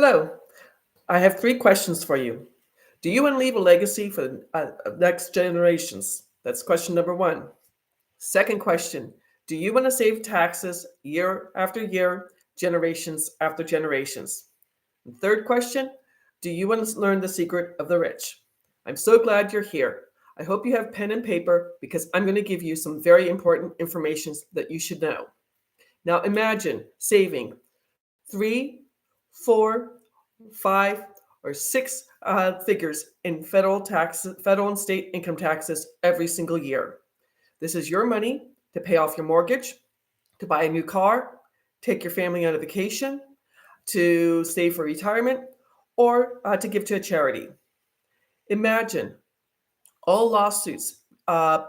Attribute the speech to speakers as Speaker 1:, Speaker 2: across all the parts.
Speaker 1: Hello, I have three questions for you. Do you want to leave a legacy for the next generations? That's question number one. Second question, do you want to save taxes year after year, generations after generations? And third question, do you want to learn the secret of the rich? I'm so glad you're here. I hope you have pen and paper because I'm going to give you some very important information that you should know. Now imagine saving three, four, five, or six figures in federal and state income taxes every single year. This is your money to pay off your mortgage, to buy a new car, take your family on a vacation, to save for retirement, or to give to a charity. Imagine all lawsuits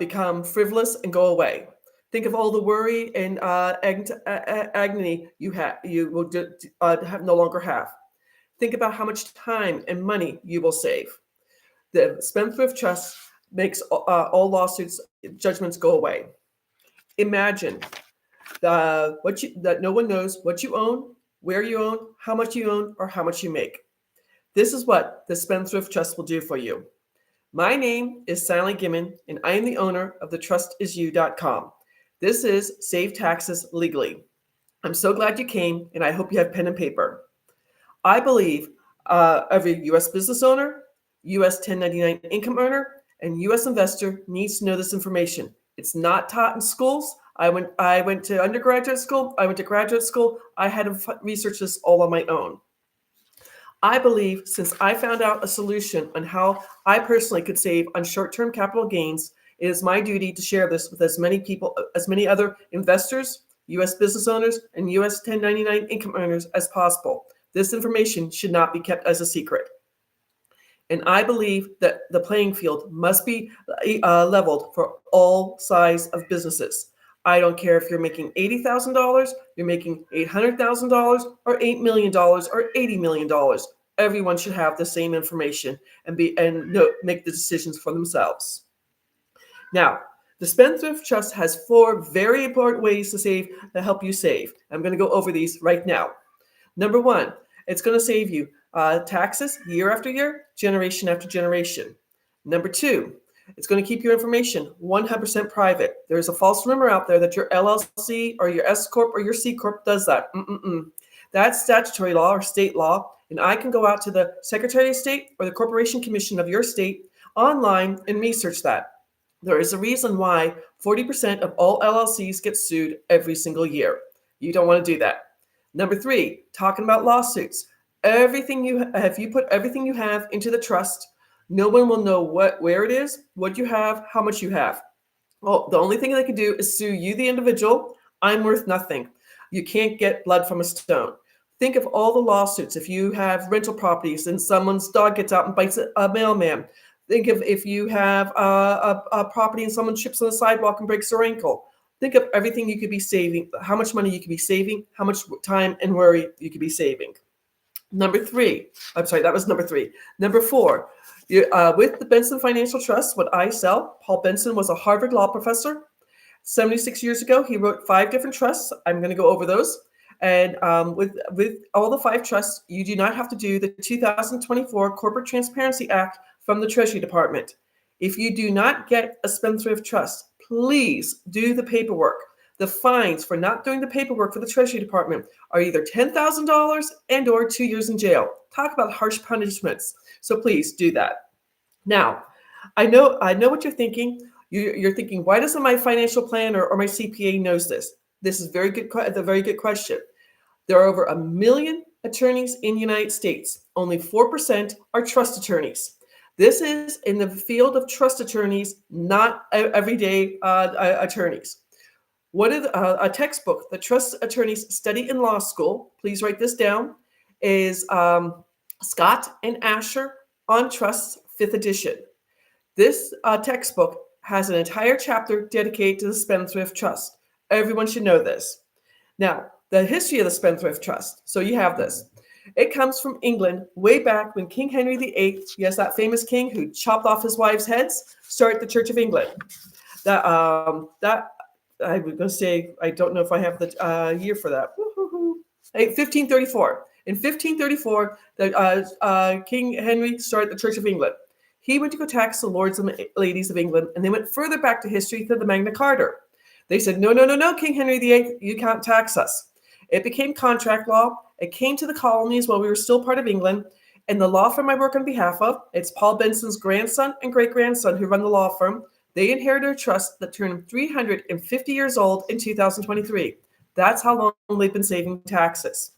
Speaker 1: become frivolous and go away. Think of all the worry and agony you will have no longer have. Think about how much time and money you will save. The Spendthrift Trust makes all lawsuits judgments go away. Imagine that no one knows what you own, where you own, how much you own, or how much you make. This is what the Spendthrift Trust will do for you. My name is Sally Gimmon, and I am the owner of thetrustisyou.com. This is Save Taxes Legally. I'm so glad you came, and I hope you have pen and paper. I believe every U.S. business owner, U.S. 1099 income earner, and U.S. investor needs to know this information. It's not taught in schools. I went to undergraduate school. I went to graduate school. I had to research this all on my own. I believe since I found out a solution on how I personally could save on short-term capital gains, it is my duty to share this with as many people, as many other investors, U.S. business owners, and U.S. 1099 income earners as possible. This information should not be kept as a secret. And I believe that the playing field must be leveled for all size of businesses. I don't care if you're making $80,000, you're making $800,000, or $8 million, or $80 million. Everyone should have the same information and make the decisions for themselves. Now, the Spendthrift Trust has four very important ways to save that help you save. I'm going to go over these right now. Number one, it's going to save you taxes year after year, generation after generation. Number two, it's going to keep your information 100% private. There's a false rumor out there that your LLC or your S Corp or your C Corp does that. That's statutory law or state law, and I can go out to the Secretary of State or the Corporation Commission of your state online and research that. There is a reason why 40% of all LLCs get sued every single year. You don't want to do that. Number three, talking about lawsuits. If you put everything you have into the trust, no one will know where it is, what you have, how much you have. Well, the only thing they can do is sue you, the individual. I'm worth nothing. You can't get blood from a stone. Think of all the lawsuits. If you have rental properties and someone's dog gets out and bites a mailman. Think of if you have a property and someone trips on the sidewalk and breaks their ankle. Think of everything you could be saving, how much money you could be saving, how much time and worry you could be saving. Number three, I'm sorry, that was number three. Number four, with the Benson Financial Trust, what I sell, Paul Benson was a Harvard law professor. 76 years ago, he wrote 5 different trusts. I'm going to go over those. And with all the 5 trusts, you do not have to do the 2024 Corporate Transparency Act from the Treasury Department. If you do not get a Spendthrift Trust, please do the paperwork. The fines for not doing the paperwork for the Treasury Department are either $10,000 and or 2 years in jail. Talk about harsh punishments. So please do that. Now, I know what you're thinking. You're thinking, why doesn't my financial planner or my CPA knows this? This is a very good question. There are over 1 million attorneys in the United States. Only 4% are trust attorneys. This is in the field of trust attorneys, not everyday attorneys. What is a textbook that trust attorneys study in law school? Please write this down. Is Scott and Asher on Trusts, 5th edition. This textbook has an entire chapter dedicated to the Spendthrift Trust. Everyone should know this. Now, the history of the Spendthrift Trust. So you have this. It comes from England way back when King Henry VIII, yes, that famous king who chopped off his wives' heads, started the Church of England. That I was going to say, I don't know if I have the year for that. 1534. In 1534, King Henry started the Church of England. He went to go tax the lords and ladies of England, and they went further back to history to the Magna Carta. They said, no, no, no, no, King Henry VIII, you can't tax us. It became contract law. It came to the colonies while we were still part of England. And the law firm I work on behalf of, it's Paul Benson's grandson and great-grandson who run the law firm. They inherited a trust that turned 350 years old in 2023. That's how long they've been saving taxes.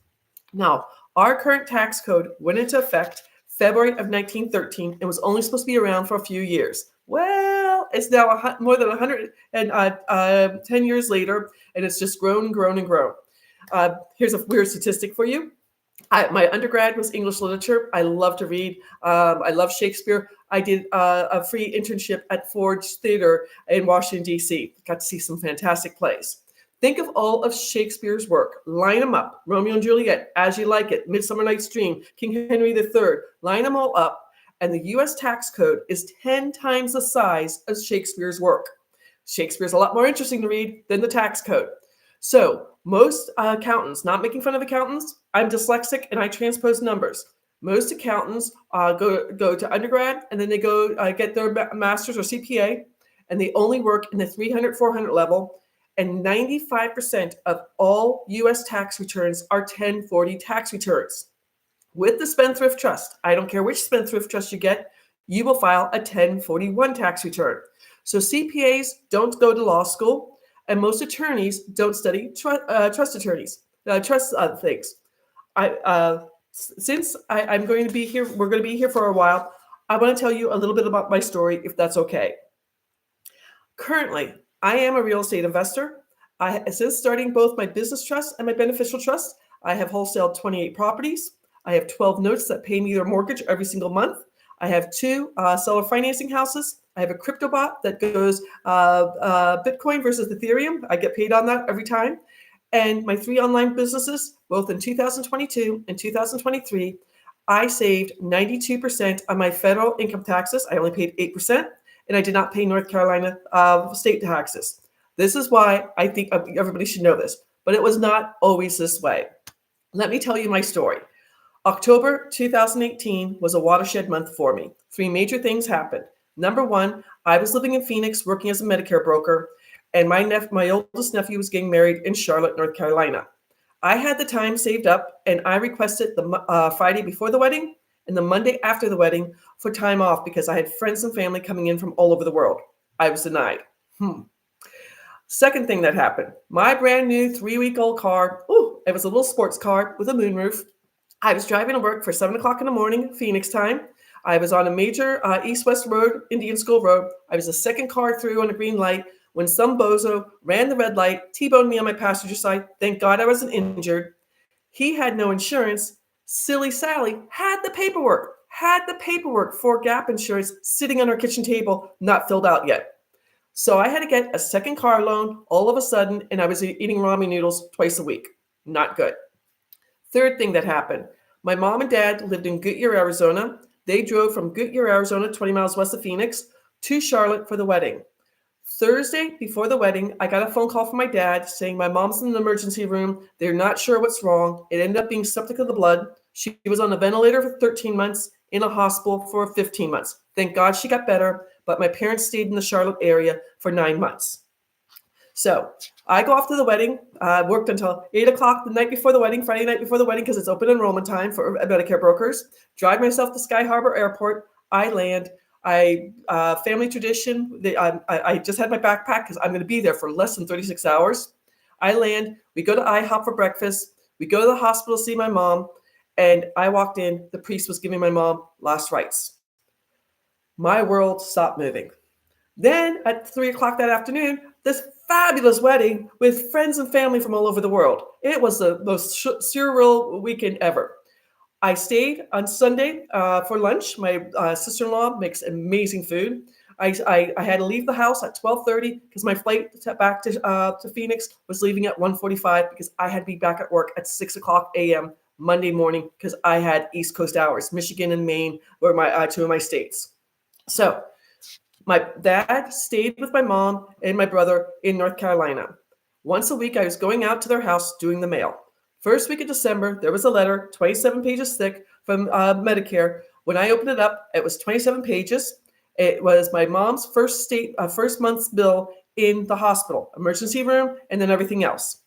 Speaker 1: Now, our current tax code went into effect February of 1913 and was only supposed to be around for a few years. Well, it's now more than 110 years later, and it's just grown and grown and grown. Here's a weird statistic for you. My undergrad was English literature. I love to read. I love Shakespeare. I did a free internship at Ford's Theater in Washington, D.C. Got to see some fantastic plays. Think of all of Shakespeare's work. Line them up. Romeo and Juliet, As You Like It, Midsummer Night's Dream, King Henry III. Line them all up. And the U.S. tax code is 10 times the size of Shakespeare's work. Shakespeare's a lot more interesting to read than the tax code. So most accountants, not making fun of accountants, I'm dyslexic and I transpose numbers. Most accountants go to undergrad and then they go get their master's or CPA, and they only work in the 300, 400 level. And 95% of all U.S. tax returns are 1040 tax returns. With the Spendthrift Trust, I don't care which Spendthrift Trust you get, you will file a 1041 tax return. So CPAs don't go to law school. And most attorneys don't study trust things. Since I'm going to be here, we're going to be here for a while, I want to tell you a little bit about my story, if that's okay. Currently, I am a real estate investor. Since starting both my business trust and my beneficial trust, I have wholesaled 28 properties. I have 12 notes that pay me their mortgage every single month. I have 2 seller financing houses. I have a crypto bot that goes Bitcoin versus Ethereum. I get paid on that every time. And my 3 online businesses, both in 2022 and 2023, I saved 92% on my federal income taxes. I only paid 8%, and I did not pay North Carolina state taxes. This is why I think everybody should know this, but it was not always this way. Let me tell you my story. October 2018 was a watershed month for me. 3 major things happened. Number 1, I was living in Phoenix working as a Medicare broker, and my oldest nephew was getting married in Charlotte, North Carolina. I had the time saved up, and I requested the Friday before the wedding and the Monday after the wedding for time off because I had friends and family coming in from all over the world. I was denied. Second thing that happened, my brand new 3-week-old car, it was a little sports car with a moonroof. I was driving to work for 7 o'clock in the morning, Phoenix time. I was on a major east-west road, Indian School Road. I was the second car through on a green light when some bozo ran the red light, T-boned me on my passenger side. Thank God I wasn't injured. He had no insurance. Silly Sally had the paperwork for gap insurance sitting on her kitchen table, not filled out yet. So I had to get a second car loan all of a sudden, and I was eating ramen noodles twice a week. Not good. Third thing that happened, my mom and dad lived in Goodyear, Arizona. They drove from Goodyear, Arizona, 20 miles west of Phoenix, to Charlotte for the wedding. Thursday before the wedding, I got a phone call from my dad saying my mom's in the emergency room. They're not sure what's wrong. It ended up being septic of the blood. She was on a ventilator for 13 months, in a hospital for 15 months. Thank God she got better, but my parents stayed in the Charlotte area for 9 months. So I go off to the wedding, worked until 8 o'clock the night before the wedding, Friday night before the wedding, because it's open enrollment time for Medicare brokers. Drive myself to Sky Harbor Airport. I land. Family tradition. I just had my backpack because I'm going to be there for less than 36 hours. I land. We go to IHOP for breakfast. We go to the hospital to see my mom. And I walked in. The priest was giving my mom last rites. My world stopped moving. Then at 3 o'clock that afternoon, this fabulous wedding with friends and family from all over the world. It was the most surreal weekend ever. I stayed on Sunday for lunch. My sister-in-law makes amazing food. I had to leave the house at 12:30 because my flight back to Phoenix was leaving at 1:45 because I had to be back at work at 6 o'clock a.m. Monday morning because I had East Coast hours. Michigan and Maine were my 2 of my states. So my dad stayed with my mom and my brother in North Carolina. Once a week, I was going out to their house doing the mail. First week of December, there was a letter, 27 pages thick, from Medicare. When I opened it up, it was 27 pages. It was my mom's first month's bill in the hospital, emergency room, and then everything else.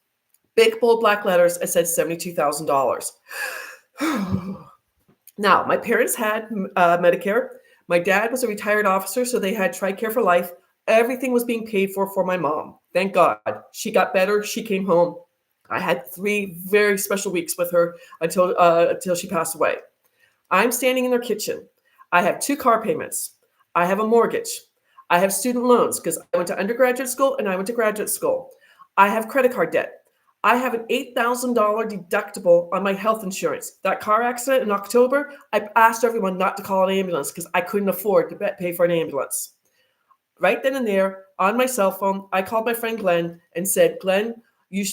Speaker 1: Big, bold black letters. It said $72,000. Now, my parents had Medicare. My dad was a retired officer, so they had TRICARE for life. Everything was being paid for my mom. Thank God. She got better. She came home. I had 3 very special weeks with her until she passed away. I'm standing in their kitchen. I have 2 car payments. I have a mortgage. I have student loans because I went to undergraduate school and I went to graduate school. I have credit card debt. I have an $8,000 deductible on my health insurance. That car accident in October, I asked everyone not to call an ambulance because I couldn't afford to pay for an ambulance. Right then and there, on my cell phone, I called my friend Glenn and said, Glenn, you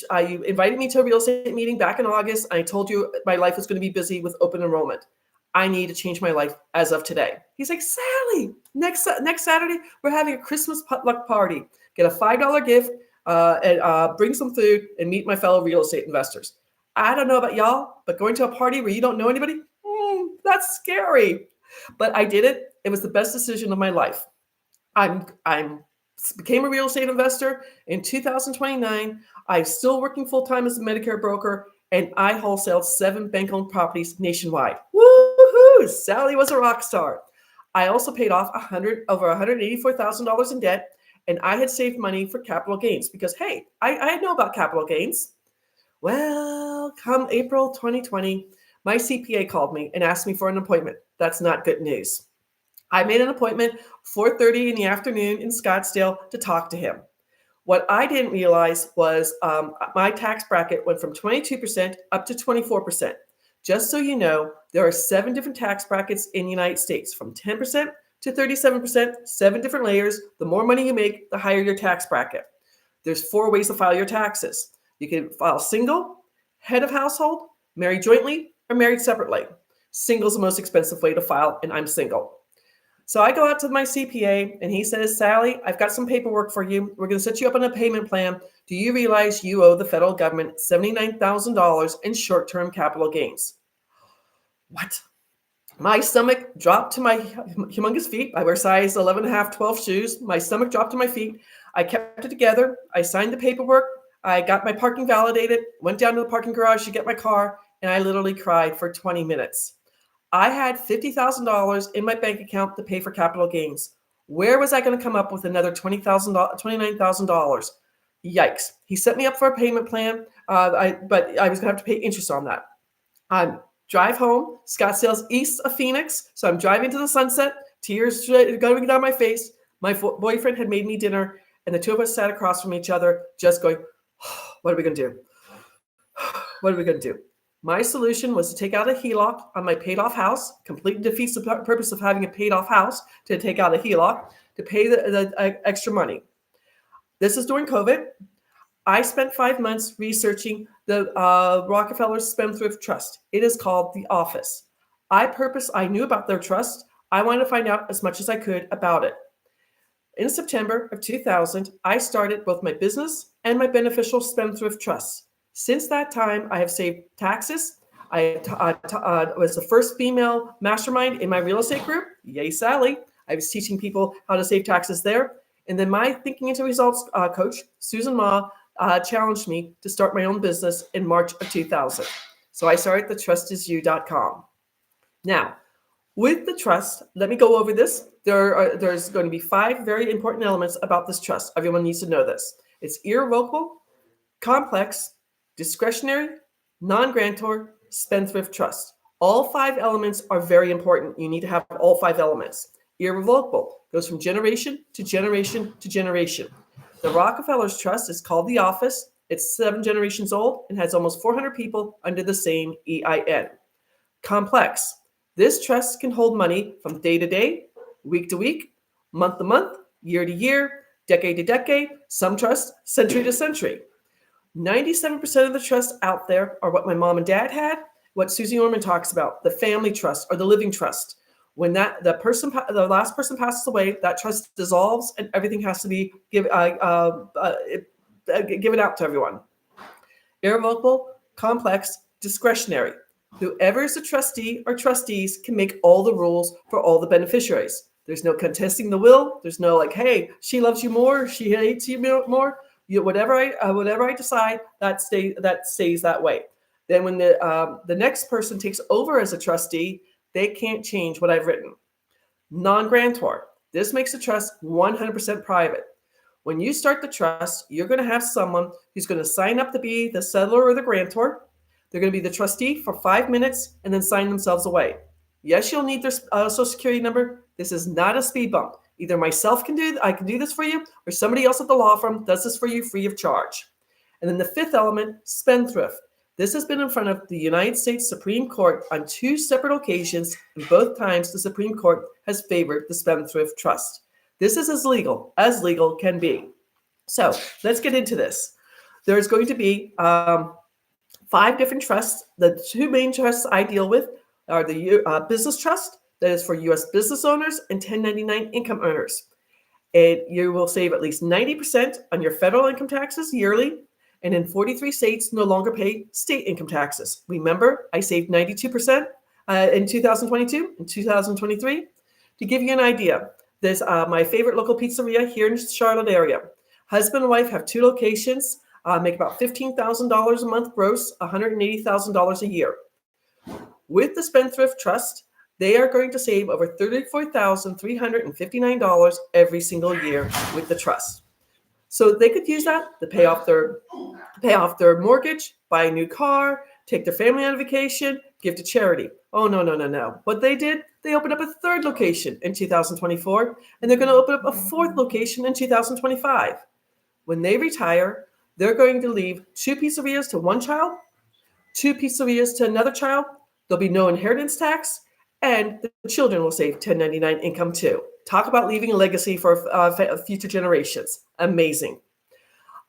Speaker 1: invited me to a real estate meeting back in August. And I told you my life was going to be busy with open enrollment. I need to change my life as of today. He's like, Sally, next Saturday, we're having a Christmas potluck party. Get a $5 gift, and bring some food and meet my fellow real estate investors. I don't know about y'all, but going to a party where you don't know anybody, that's scary. But I did it. It was the best decision of my life. I became a real estate investor in 2029. I'm still working full-time as a Medicare broker, and I wholesaled 7 bank-owned properties nationwide. Woohoo! Sally was a rock star. I also paid off over $184,000 in debt, and I had saved money for capital gains because, hey, I know about capital gains. Well, come April 2020, my CPA called me and asked me for an appointment. That's not good news. I made an appointment 4:30 in the afternoon in Scottsdale to talk to him. What I didn't realize was my tax bracket went from 22% up to 24%. Just so you know, there are 7 different tax brackets in the United States, from 10% to 37%, 7 different layers. The more money you make, the higher your tax bracket. There's 4 ways to file your taxes. You can file single, head of household, married jointly, or married separately. Single is the most expensive way to file, and I'm single. So I go out to my CPA and he says, Sally, I've got some paperwork for you. We're going to set you up on a payment plan. Do you realize you owe the federal government $79,000 in short-term capital gains? What? My stomach dropped to my humongous feet. I wear size 11.5, 12 shoes. My stomach dropped to my feet. I kept it together. I signed the paperwork. I got my parking validated, went down to the parking garage to get my car, and I literally cried for 20 minutes. I had $50,000 in my bank account to pay for capital gains. Where was I going to come up with another $29,000? Yikes. He set me up for a payment plan, but I was going to have to pay interest on that. Drive home, Scottsdale's east of Phoenix. So I'm driving to the sunset, tears going down my face. My boyfriend had made me dinner, and the 2 of us sat across from each other just going, what are we going to do? What are we going to do? My solution was to take out a HELOC on my paid-off house. Completely defeats the purpose of having a paid-off house to take out a HELOC to pay the extra money. This is during COVID. I spent 5 months researching the Rockefellers Spendthrift Trust. It is called The Office. I knew about their trust. I wanted to find out as much as I could about it. In September of 2000, I started both my business and my beneficial Spendthrift Trust. Since that time, I have saved taxes. I was the first female mastermind in my real estate group. Yay, Sally. I was teaching people how to save taxes there. And then my Thinking into Results coach, Susan Ma, challenged me to start my own business in March of 2000. So I started thetrustisyou.com. Now, with the trust, let me go over this. There's going to be 5 very important elements about this trust. Everyone needs to know this. It's irrevocable, complex, discretionary, non-grantor, spendthrift trust. All 5 elements are very important. You need to have all 5 elements. Irrevocable goes from generation to generation to generation. The Rockefellers Trust is called The Office. It's 7 generations old and has almost 400 people under the same EIN. Complex. This trust can hold money from day to day, week to week, month to month, year to year, decade to decade, some trusts century to century. 97% of the trusts out there are what my mom and dad had, what Susie Orman talks about, the family trust or the living trust. When the last person passes away, that trust dissolves and everything has to be given out to everyone. Irrevocable, complex, discretionary. Whoever is a trustee or trustees can make all the rules for all the beneficiaries. There's no contesting the will. There's no like, hey, she loves you more, she hates you more. Whatever I decide, that stays that way. Then when the next person takes over as a trustee, they can't change what I've written. Non-grantor. This makes the trust 100% private. When you start the trust, you're going to have someone who's going to sign up to be the settlor or the grantor. They're going to be the trustee for 5 minutes and then sign themselves away. Yes, you'll need their social security number. This is not a speed bump. Either I can do this for you, or somebody else at the law firm does this for you free of charge. And then the fifth element, spendthrift. This has been in front of the United States Supreme Court on 2 separate occasions, and both times the Supreme Court has favored the Spendthrift Trust. This is as legal can be. So let's get into this. There's going to be 5 different trusts. The 2 main trusts I deal with are the business trust, that is for U.S. business owners and 1099 income earners. And you will save at least 90% on your federal income taxes yearly, and in 43 states no longer pay state income taxes. Remember, I saved 92% in 2022 and 2023. To give you an idea, there's my favorite local pizzeria here in the Charlotte area. Husband and wife have 2 locations, make about $15,000 a month gross, $180,000 a year. With the Spendthrift Trust, they are going to save over $34,359 every single year with the trust. So they could use that to pay off their mortgage, buy a new car, take their family on vacation, give to charity. Oh, no. What they did, they opened up a 3rd location in 2024, and they're going to open up a 4th location in 2025. When they retire, they're going to leave 2 pizzerias to 1 child, 2 pizzerias to another child. There'll be no inheritance tax, and the children will save 1099 income too. Talk about leaving a legacy for future generations. Amazing.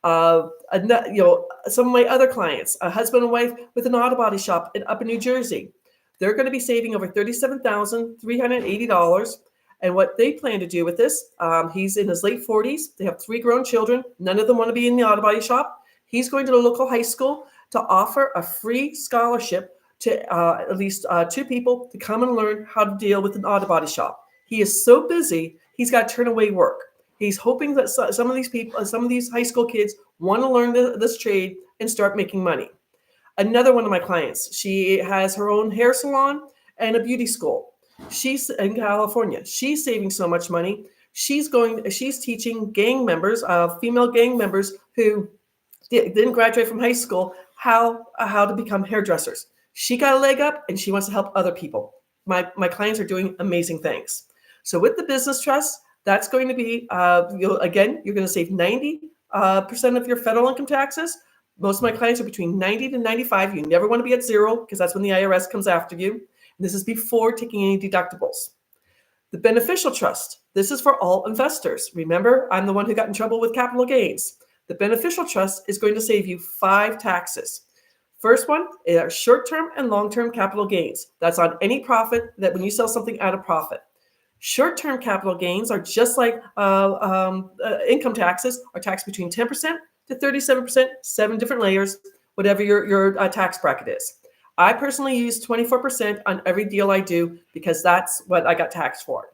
Speaker 1: Some of my other clients, a husband and wife with an auto body shop up in New Jersey, they're going to be saving over $37,380. And what they plan to do with this, he's in his late 40s. They have 3 grown children. None of them want to be in the auto body shop. He's going to the local high school to offer a free scholarship to at least 2 people to come and learn how to deal with an auto body shop. He is so busy, he's got to turn away work. He's hoping that some of these high school kids want to learn this trade and start making money. Another one of my clients, she has her own hair salon and a beauty school. She's in California. She's saving so much money. She's teaching gang members, female gang members who didn't graduate from high school, how to become hairdressers. She got a leg up, and she wants to help other people. My clients are doing amazing things. So with the business trust, that's going to be, you're going to save 90% of your federal income taxes. Most of my clients are between 90 to 95. You never want to be at 0 because that's when the IRS comes after you. And this is before taking any deductibles. The beneficial trust, this is for all investors. Remember, I'm the one who got in trouble with capital gains. The beneficial trust is going to save you 5 taxes. First one are short-term and long-term capital gains. That's on any profit that when you sell something at a profit. Short-term capital gains are just like income taxes, are taxed between 10% to 37%, 7 different layers, whatever your tax bracket is. I personally use 24% on every deal I do because that's what I got taxed for.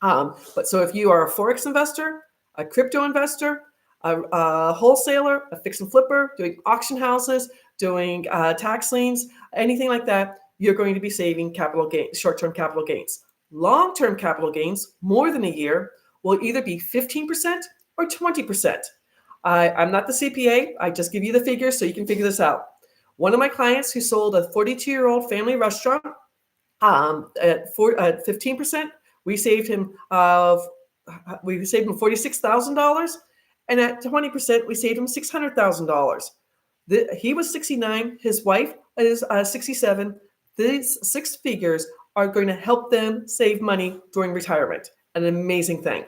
Speaker 1: But so if you are a Forex investor, a crypto investor, a wholesaler, a fix and flipper, doing auction houses, doing tax liens, anything like that, you're going to be saving capital gains, short-term capital gains. Long-term capital gains, more than a year, will either be 15% or 20%. I'm not the CPA. I just give you the figures so you can figure this out. One of my clients who sold a 42-year-old family restaurant at 15%, we saved him $46,000, and at 20%, we saved him $600,000. He was 69. His wife is 67. These 6 figures are going to help them save money during retirement. An amazing thing.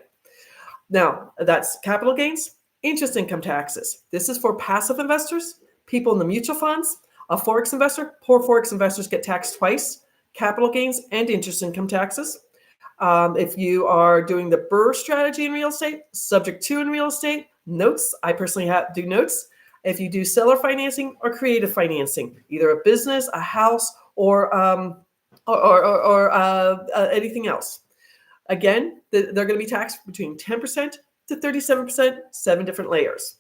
Speaker 1: Now, that's capital gains, interest income taxes. This is for passive investors, people in the mutual funds. A Forex investor, poor Forex investors get taxed twice, capital gains and interest income taxes. If you are doing the BRRRR strategy in real estate, subject to in real estate, notes, I personally do notes. if you do seller financing or creative financing, either a business, a house, or anything else. Again, they're going to be taxed between 10% to 37%, 7 different layers.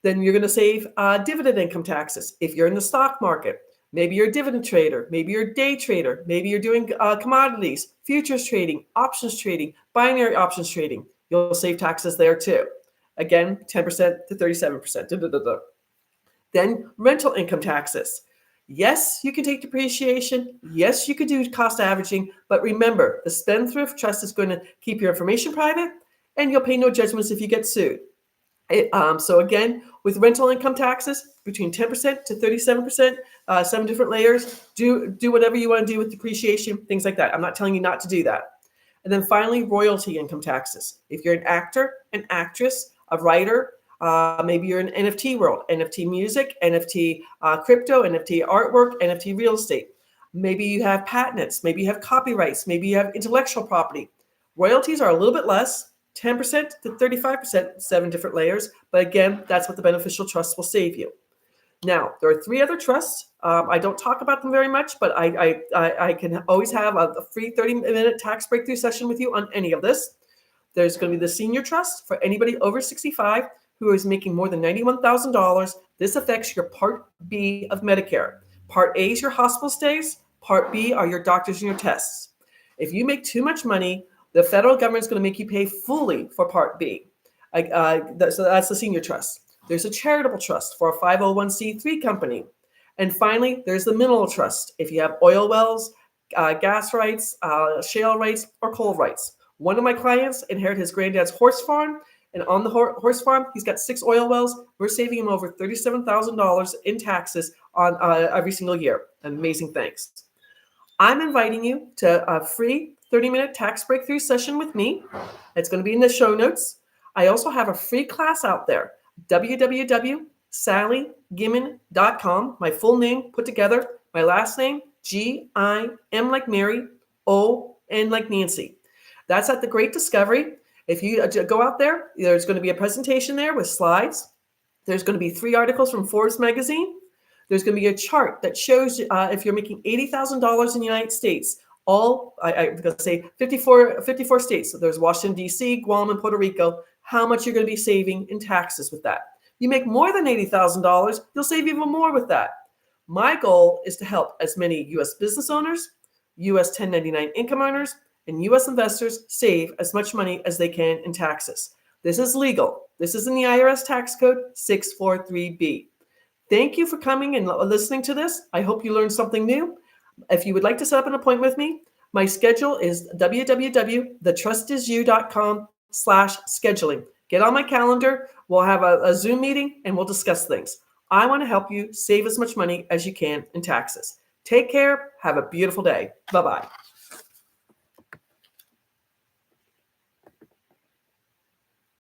Speaker 1: Then you're going to save dividend income taxes. If you're in the stock market, maybe you're a dividend trader, maybe you're a day trader, maybe you're doing commodities, futures trading, options trading, binary options trading, you'll save taxes there too. Again, 10% to 37%. Then rental income taxes. Yes, you can take depreciation. Yes, you could do cost averaging. But remember, the Spendthrift Trust is going to keep your information private, and you'll pay no judgments if you get sued. So again, with rental income taxes, between 10% to 37%, 7 different layers. Do whatever you want to do with depreciation, things like that. I'm not telling you not to do that. And then finally, royalty income taxes. If you're an actor, an actress, a writer, maybe you're in NFT world, NFT music, NFT crypto, NFT artwork, NFT real estate. Maybe you have patents, maybe you have copyrights, maybe you have intellectual property. Royalties are a little bit less, 10% to 35%, 7 different layers. But again, that's what the beneficial trust will save you. Now, there are 3 other trusts. I don't talk about them very much, but I can always have a free 30-minute tax breakthrough session with you on any of this. There's going to be the senior trust for anybody over 65 who is making more than $91,000. This affects your Part B of Medicare. Part A is your hospital stays. Part B are your doctors and your tests. If you make too much money, the federal government is going to make you pay fully for Part B. So that's the senior trust. There's a charitable trust for a 501c3 company. And finally, there's the mineral trust. If you have oil wells, gas rights, shale rights, or coal rights. One of my clients inherited his granddad's horse farm. And on the horse farm, he's got 6 oil wells. We're saving him over $37,000 in taxes on every single year. Amazing thanks. I'm inviting you to a free 30-minute tax breakthrough session with me. It's going to be in the show notes. I also have a free class out there, www.sallygimmon.com. My full name put together, my last name, G-I-M like Mary, O-N like Nancy. That's at the Great Discovery. If you go out there, there's going to be a presentation there with slides. There's going to be 3 articles from Forbes magazine. There's going to be a chart that shows if you're making $80,000 in the United States, I'm going to say 54 states. So there's Washington, D.C., Guam, and Puerto Rico, how much you're going to be saving in taxes with that. You make more than $80,000, you'll save even more with that. My goal is to help as many U.S. business owners, U.S. 1099 income earners, and U.S. investors save as much money as they can in taxes. This is legal. This is in the IRS Tax Code 643B. Thank you for coming and listening to this. I hope you learned something new. If you would like to set up an appointment with me, my schedule is www.thetrustisisyou.com/scheduling. Get on my calendar. We'll have a Zoom meeting and we'll discuss things. I want to help you save as much money as you can in taxes. Take care. Have a beautiful day. Bye-bye.